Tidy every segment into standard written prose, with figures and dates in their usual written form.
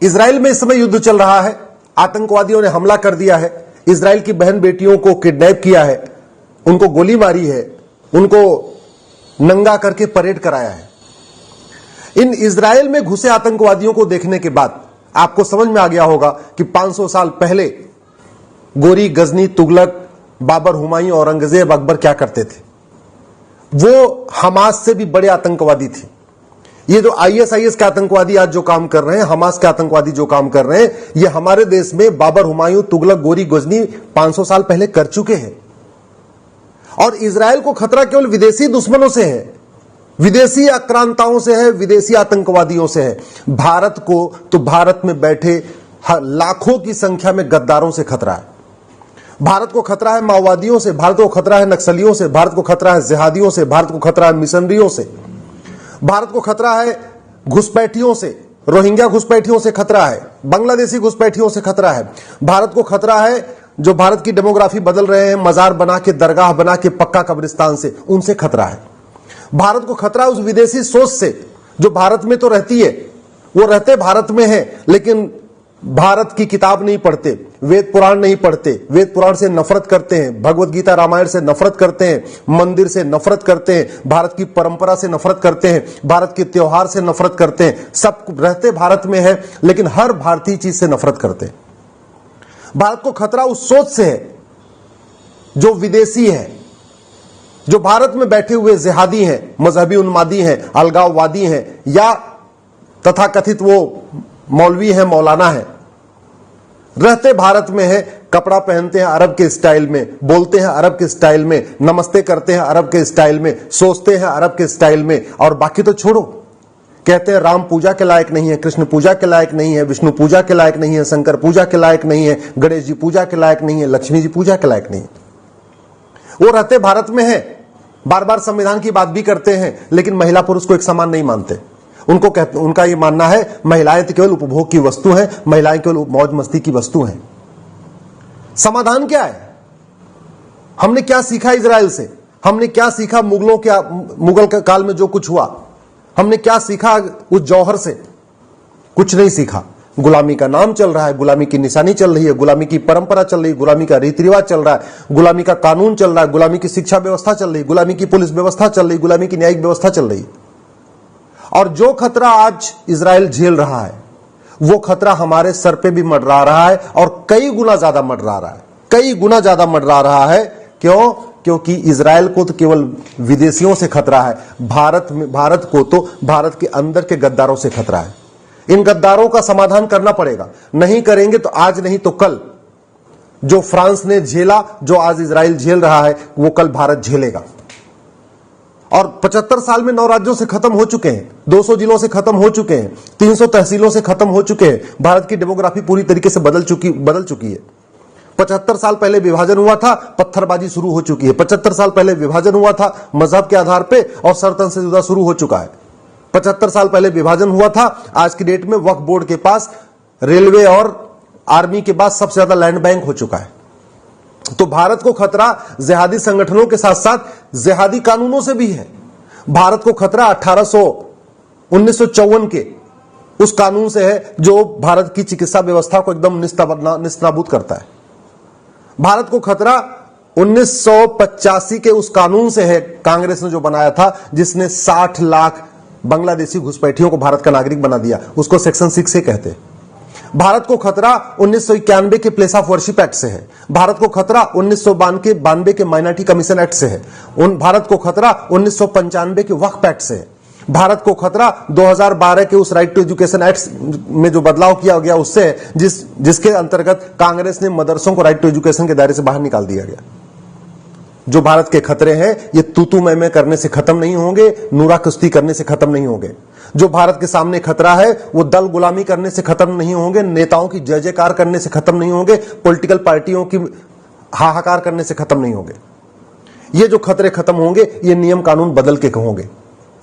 Israel में इस समय युद्ध चल रहा है। आतंकवादियों ने हमला कर दिया है, इजराइल की बहन बेटियों को किडनैप किया है, उनको गोली मारी है, उनको नंगा करके परेड कराया है। इन इजराइल में घुसे आतंकवादियों को देखने के बाद आपको समझ में आ गया होगा कि 500 साल पहले गोरी, गजनी, तुगलक, बाबर, हुमायूं, औरंगजेब, अकबर क्या करते थे। वो हमास से भी बड़े आतंकवादी थे। ये जो आईएसआईएस के आतंकवादी आज जो काम कर रहे हैं, हमास के आतंकवादी जो काम कर रहे हैं, ये हमारे देश में बाबर, हुमायूं, तुगलक, गोरी, गजनी 500 साल पहले कर चुके हैं। और इजराइल को खतरा केवल विदेशी दुश्मनों से है, विदेशी आक्रांताओं से है, विदेशी आतंकवादियों से है। भारत को तो भारत में बैठे लाखों की संख्या में गद्दारों से खतरा है। भारत को खतरा है माओवादियों से, भारत को खतरा है नक्सलियों से, भारत को खतरा है जिहादियों से, भारत को खतरा है मिशनरियों से, भारत को खतरा है घुसपैठियों से, रोहिंग्या घुसपैठियों से खतरा है, बांग्लादेशी घुसपैठियों से खतरा है। भारत को खतरा है जो भारत की डेमोग्राफी बदल रहे हैं, मजार बना के, दरगाह बना के, पक्का कब्रिस्तान से, उनसे खतरा है। भारत को खतरा उस विदेशी सोच से जो भारत में तो रहती है, वो रहते भारत में है लेकिन भारत की किताब नहीं पढ़ते, वेद पुराण नहीं पढ़ते, वेद पुराण से नफरत करते हैं, भगवत गीता रामायण से नफरत करते हैं, मंदिर से नफरत करते हैं, भारत की परंपरा से नफरत करते हैं, भारत के त्योहार से नफरत करते हैं। सब रहते भारत में है लेकिन हर भारतीय चीज से नफरत करते हैं। भारत को खतरा उस सोच से है जो विदेशी है, जो भारत में बैठे हुए जिहादी हैं, मजहबी उन्मादी हैं, अलगाववादी हैं, या तथाकथित वो मौलवी हैं, मौलाना हैं, रहते भारत में है, कपड़ा पहनते हैं अरब के स्टाइल में, बोलते हैं अरब के स्टाइल में, नमस्ते करते हैं अरब के स्टाइल में, सोचते हैं अरब के स्टाइल में, और बाकी तो छोड़ो। कहते हैं राम पूजा के लायक नहीं है, कृष्ण पूजा के लायक नहीं है, विष्णु पूजा के लायक नहीं है, शंकर पूजा के लायक नहीं है, गणेश जी पूजा के लायक नहीं है, लक्ष्मी जी पूजा के लायक नहीं है। वो रहते भारत में है, बार बार संविधान की बात भी करते हैं लेकिन महिला पुरुष को एक समान नहीं मानते। उनका ये मानना है महिलाएं तो केवल उपभोग की वस्तु हैं, महिलाएं केवल मौज मस्ती की वस्तु हैं। समाधान क्या है? हमने क्या सीखा इजराइल से? हमने क्या सीखा मुगल के काल में जो कुछ हुआ? हमने क्या सीखा उस जौहर से? कुछ नहीं सीखा। गुलामी का नाम चल रहा है, गुलामी की निशानी चल रही है, गुलामी की परंपरा चल रही है, गुलामी का रीति रिवाज चल रहा है, गुलामी का कानून चल रहा है, गुलामी की शिक्षा व्यवस्था चल रही है, गुलामी की पुलिस व्यवस्था चल रही है, गुलामी की न्यायिक व्यवस्था चल रही है। और जो खतरा आज इजराइल झेल रहा है वो खतरा हमारे सर पे भी मंडरा रहा है, और कई गुना ज्यादा मंडरा रहा है, कई गुना ज्यादा मंडरा रहा है। क्यों? क्योंकि इजराइल को तो केवल विदेशियों से खतरा है, भारत को तो भारत के अंदर के गद्दारों से खतरा है। इन गद्दारों का समाधान करना पड़ेगा। नहीं करेंगे तो आज नहीं तो कल जो फ्रांस ने झेला, जो आज इजराइल झेल रहा है, वो कल भारत झेलेगा। और 75 साल में 9 राज्यों से खत्म हो चुके हैं, 200 जिलों से खत्म हो चुके हैं, 300 तहसीलों से खत्म हो चुके हैं। भारत की डेमोग्राफी पूरी तरीके से बदल चुकी है। 75 साल पहले विभाजन हुआ था, पत्थरबाजी शुरू हो चुकी है। 75 साल पहले विभाजन हुआ था मजहब के आधार पे, और सरतन से जुदा शुरू हो चुका है। 75 साल पहले विभाजन हुआ था, आज की डेट में वक्फ बोर्ड के पास, रेलवे और आर्मी के पास सबसे ज्यादा लैंड बैंक हो चुका है। तो भारत को खतरा जिहादी संगठनों के साथ साथ जिहादी कानूनों से भी है। भारत को खतरा 1954 के उस कानून से है जो भारत की चिकित्सा व्यवस्था को एकदम निस्ताबूद करता है। भारत को खतरा 1985 के उस कानून से है, कांग्रेस ने जो बनाया था, जिसने 60 लाख बांग्लादेशी घुसपैठियों को भारत का नागरिक बना दिया, उसको सेक्शन 6 से कहते हैं। भारत को खतरा 1991 के प्लेस ऑफ वर्शिप एक्ट से है। भारत को खतरा 1992 के माइनॉरिटी कमीशन एक्ट से है। भारत को खतरा 1995 के वक्फ एक्ट से है। भारत को खतरा 2012 के उस राइट टू एजुकेशन एक्ट में जो बदलाव किया गया उससे है, जिसके अंतर्गत कांग्रेस ने मदरसों को राइट टू एजुकेशन के दायरे से बाहर निकाल दिया गया। जो भारत के खतरे हैं ये तू मैं करने से खत्म नहीं होंगे, नूरा कुश्ती करने से खत्म नहीं होंगे। जो भारत के सामने खतरा है वो दल गुलामी करने से खत्म नहीं होंगे, नेताओं की जय जयकार करने से खत्म नहीं होंगे, पॉलिटिकल पार्टियों की हाहाकार करने से खत्म नहीं होंगे। ये जो खतरे खत्म होंगे ये नियम कानून बदल के होंगे।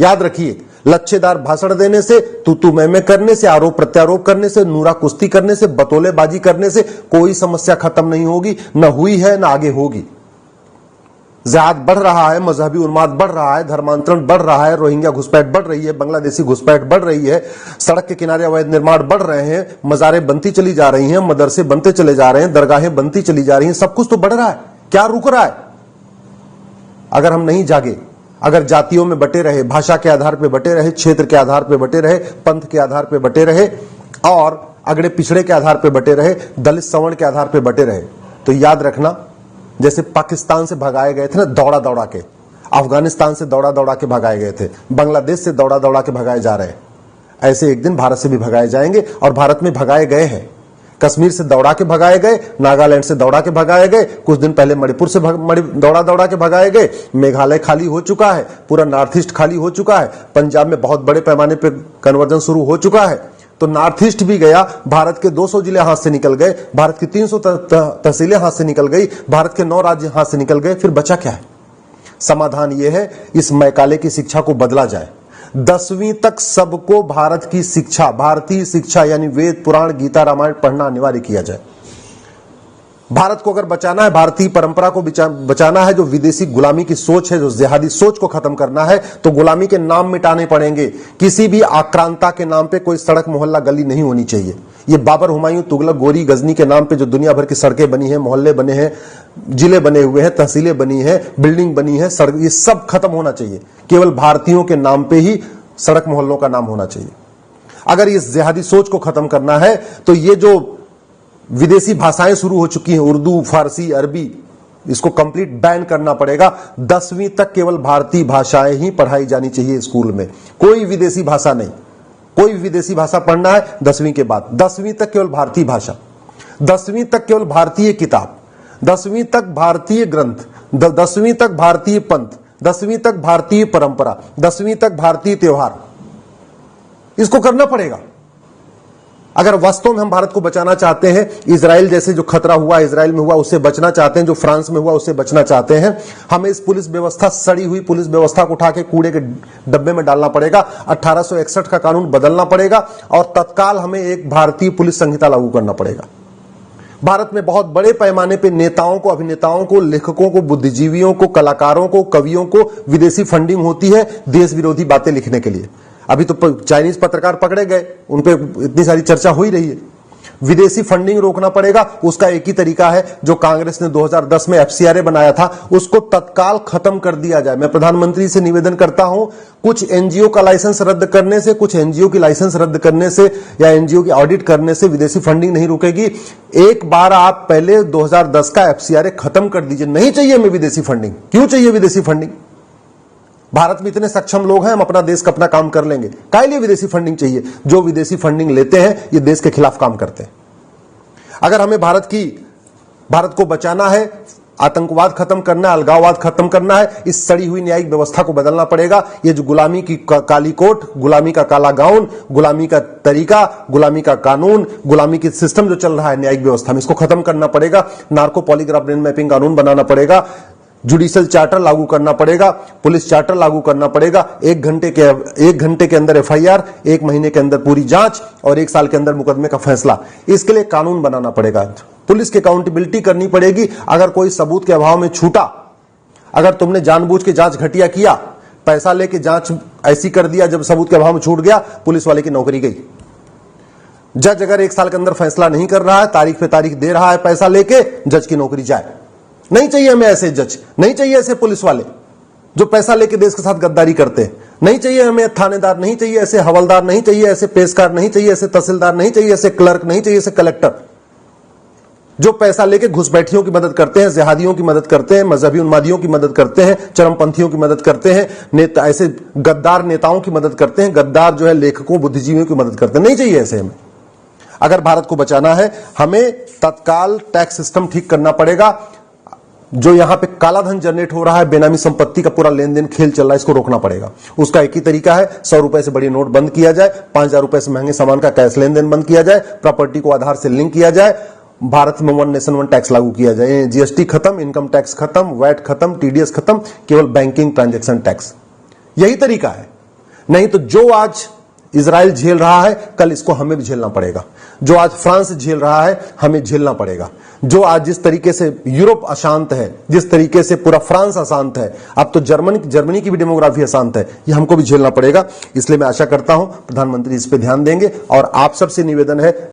याद रखिए, लच्छेदार भाषण देने से, तू मैं करने से, आरोप प्रत्यारोप करने से, नूरा कुश्ती करने से, बतौलेबाजी करने से कोई समस्या खत्म नहीं होगी, न हुई है न आगे होगी। जिहाद बढ़ रहा है, मजहबी उन्माद बढ़ रहा है, धर्मांतरण बढ़ रहा है, रोहिंग्या घुसपैठ बढ़ रही है, बांग्लादेशी घुसपैठ बढ़ रही है, सड़क के किनारे अवैध निर्माण बढ़ रहे हैं, मजारें बनती चली जा रही हैं, मदरसे बनते चले जा रहे हैं, दरगाहें बनती चली जा रही हैं, सब कुछ तो बढ़ रहा है। क्या रुक रहा है? अगर हम नहीं जागे, अगर जातियों में बटे रहे, भाषा के आधार पर बटे रहे, क्षेत्र के आधार पर बटे रहे, पंथ के आधार पर बटे रहे और अगड़े पिछड़े के आधार पर बटे रहे, दलित सवर्ण के आधार पर बटे रहे, तो याद रखना, जैसे पाकिस्तान से भगाए गए थे ना दौड़ा दौड़ा के, अफगानिस्तान से दौड़ा दौड़ा के भगाए गए थे, बांग्लादेश से दौड़ा दौड़ा के भगाए जा रहे हैं, ऐसे एक दिन भारत से भी भगाए जाएंगे। और भारत में भगाए गए हैं। कश्मीर से दौड़ा के भगाए गए, नागालैंड से दौड़ा के भगाए गए, कुछ दिन पहले मणिपुर से दौड़ा दौड़ा के भगाए गए, मेघालय खाली हो चुका है, पूरा नॉर्थ ईस्ट खाली हो चुका है, पंजाब में बहुत बड़े पैमाने पर कन्वर्जन शुरू हो चुका है, तो नॉर्थ ईस्ट भी गया, भारत के 200 जिले हाथ से निकल गए, भारत की 300 तहसीलें हाथ से निकल गई, भारत के 9 राज्य हाथ से निकल गए, फिर बचा क्या है? समाधान यह है, इस मैकाले की शिक्षा को बदला जाए। 10वीं तक सबको भारत की शिक्षा, भारतीय शिक्षा यानी वेद, पुराण, गीता, रामायण पढ़ना अनिवार्य किया जाए। भारत को अगर बचाना है, भारतीय परंपरा को बचाना है, जो विदेशी गुलामी की सोच है, जो जिहादी सोच को खत्म करना है, तो गुलामी के नाम मिटाने पड़ेंगे। किसी भी आक्रांता के नाम पे कोई सड़क, मोहल्ला, गली नहीं होनी चाहिए। ये बाबर, हुमायूं, तुगलक, गोरी, गजनी के नाम पे जो दुनिया भर की सड़कें बनी हैं, मोहल्ले बने हैं, जिले बने हुए हैं, तहसीलें बनी हैं, बिल्डिंग बनी है, सड़क, ये सब खत्म होना चाहिए। केवल भारतीयों के नाम पे ही सड़क, मोहल्लों का नाम होना चाहिए। अगर इस जिहादी सोच को खत्म करना है, तो ये जो विदेशी भाषाएं शुरू हो चुकी हैं, उर्दू, फारसी, अरबी, इसको कंप्लीट बैन करना पड़ेगा। 10वीं तक केवल भारतीय भाषाएं ही पढ़ाई जानी चाहिए स्कूल में, कोई विदेशी भाषा नहीं। कोई विदेशी भाषा पढ़ना है 10वीं के बाद, 10वीं तक केवल भारतीय भाषा, 10वीं तक केवल भारतीय किताब, 10वीं तक भारतीय ग्रंथ, 10वीं तक भारतीय पंथ, 10वीं तक भारतीय परंपरा, 10वीं तक भारतीय त्योहार। इसको करना पड़ेगा अगर वास्तव में हम भारत को बचाना चाहते हैं। इजराइल जैसे जो खतरा हुआ, इजराइल में हुआ, उससे बचना चाहते हैं, जो फ्रांस में हुआ उससे बचना चाहते हैं। हमें इस पुलिस व्यवस्था, सड़ी हुई पुलिस व्यवस्था को उठा के कूड़े के डब्बे में डालना पड़ेगा। 1861 का कानून बदलना पड़ेगा और तत्काल हमें एक भारतीय पुलिस संहिता लागू करना पड़ेगा। भारत में बहुत बड़े पैमाने पर नेताओं को, अभिनेताओं को, लेखकों को, बुद्धिजीवियों को, कलाकारों को, कवियों को विदेशी फंडिंग होती है देश विरोधी बातें लिखने के लिए। अभी तो चाइनीज पत्रकार पकड़े गए, उन पे इतनी सारी चर्चा हो ही रही है। विदेशी फंडिंग रोकना पड़ेगा। उसका एक ही तरीका है, जो कांग्रेस ने 2010 में एफसीआरए बनाया था, उसको तत्काल खत्म कर दिया जाए। मैं प्रधानमंत्री से निवेदन करता हूं, कुछ एनजीओ का लाइसेंस रद्द करने से, कुछ एनजीओ की लाइसेंस रद्द करने से या एनजीओ की ऑडिट करने से विदेशी फंडिंग नहीं रुकेगी। एक बार आप पहले 2010 का एफसीआरए खत्म कर दीजिए। नहीं चाहिए हमें विदेशी फंडिंग। क्यों चाहिए विदेशी फंडिंग? भारत में इतने सक्षम लोग हैं, हम अपना देश का अपना काम कर लेंगे। काहे लिए विदेशी फंडिंग चाहिए? जो विदेशी फंडिंग लेते हैं ये देश के खिलाफ काम करते हैं। अगर हमें भारत को बचाना है, आतंकवाद खत्म करना है, अलगाववाद खत्म करना है, इस सड़ी हुई न्यायिक व्यवस्था को बदलना पड़ेगा। ये जो गुलामी की काली कोट, गुलामी का काला गाउन, गुलामी का तरीका, गुलामी का कानून, गुलामी की सिस्टम जो चल रहा है न्यायिक व्यवस्था में, इसको खत्म करना पड़ेगा। नार्को पॉलीग्राफ ब्रेन मैपिंग कानून बनाना पड़ेगा, जुडिशियल चार्टर लागू करना पड़ेगा, पुलिस चार्टर लागू करना पड़ेगा। 1 घंटे के अंदर एफआईआर, 1 महीने के अंदर पूरी जांच और 1 साल के अंदर मुकदमे का फैसला। इसके लिए कानून बनाना पड़ेगा। पुलिस की अकाउंटेबिलिटी करनी पड़ेगी। अगर कोई सबूत के अभाव में छूटा, अगर तुमने जानबूझ के जांच घटिया किया, पैसा लेके जांच ऐसी कर दिया, जब सबूत के अभाव में छूट गया, पुलिस वाले की नौकरी गई। जज अगर 1 साल के अंदर फैसला नहीं कर रहा है, तारीख पे तारीख दे रहा है पैसा लेके, जज की नौकरी जाए। नहीं चाहिए हमें ऐसे जज, नहीं चाहिए ऐसे पुलिस वाले जो पैसा लेके देश के साथ गद्दारी करते हैं। नहीं चाहिए हमें थानेदार, नहीं चाहिए ऐसे हवलदार, नहीं चाहिए ऐसे पेशकार, नहीं चाहिए ऐसे तहसीलदार, नहीं चाहिए ऐसे क्लर्क, नहीं चाहिए ऐसे कलेक्टर जो पैसा लेके घुसपैठियों की मदद करते हैं, जिहादियों की मदद करते हैं, मजहबी उन्मादियों की मदद करते हैं, चरमपंथियों की मदद करते हैं, नेता ऐसे गद्दार नेताओं की मदद करते हैं, गद्दार जो है लेखकों, बुद्धिजीवियों की मदद करते हैं। नहीं चाहिए ऐसे हमें। अगर भारत को बचाना है, हमें तत्काल टैक्स सिस्टम ठीक करना पड़ेगा। जो यहां पे काला धन जनरेट हो रहा है, बेनामी संपत्ति का पूरा लेन देन खेल चल रहा है, इसको रोकना पड़ेगा। उसका एक ही तरीका है, 100 रुपए से बड़ी नोट बंद किया जाए, 5000 रुपए से महंगे सामान का कैश लेन देन बंद किया जाए, प्रॉपर्टी को आधार से लिंक किया जाए, भारत में 1 नेशन 1 टैक्स लागू किया जाए, जीएसटी खत्म, इनकम टैक्स खत्म, वैट खत्म, टीडीएस खत्म, केवल बैंकिंग ट्रांजैक्शन टैक्स। यही तरीका है। नहीं तो जो आज इजराइल झेल रहा है, कल इसको हमें भी झेलना पड़ेगा। जो आज फ्रांस झेल रहा है, हमें झेलना पड़ेगा। जो आज जिस तरीके से यूरोप अशांत है, जिस तरीके से पूरा फ्रांस अशांत है, अब तो जर्मनी की भी डेमोग्राफी अशांत है, ये हमको भी झेलना पड़ेगा। इसलिए मैं आशा करता हूं प्रधानमंत्री इस पे ध्यान देंगे। और आप सबसे निवेदन है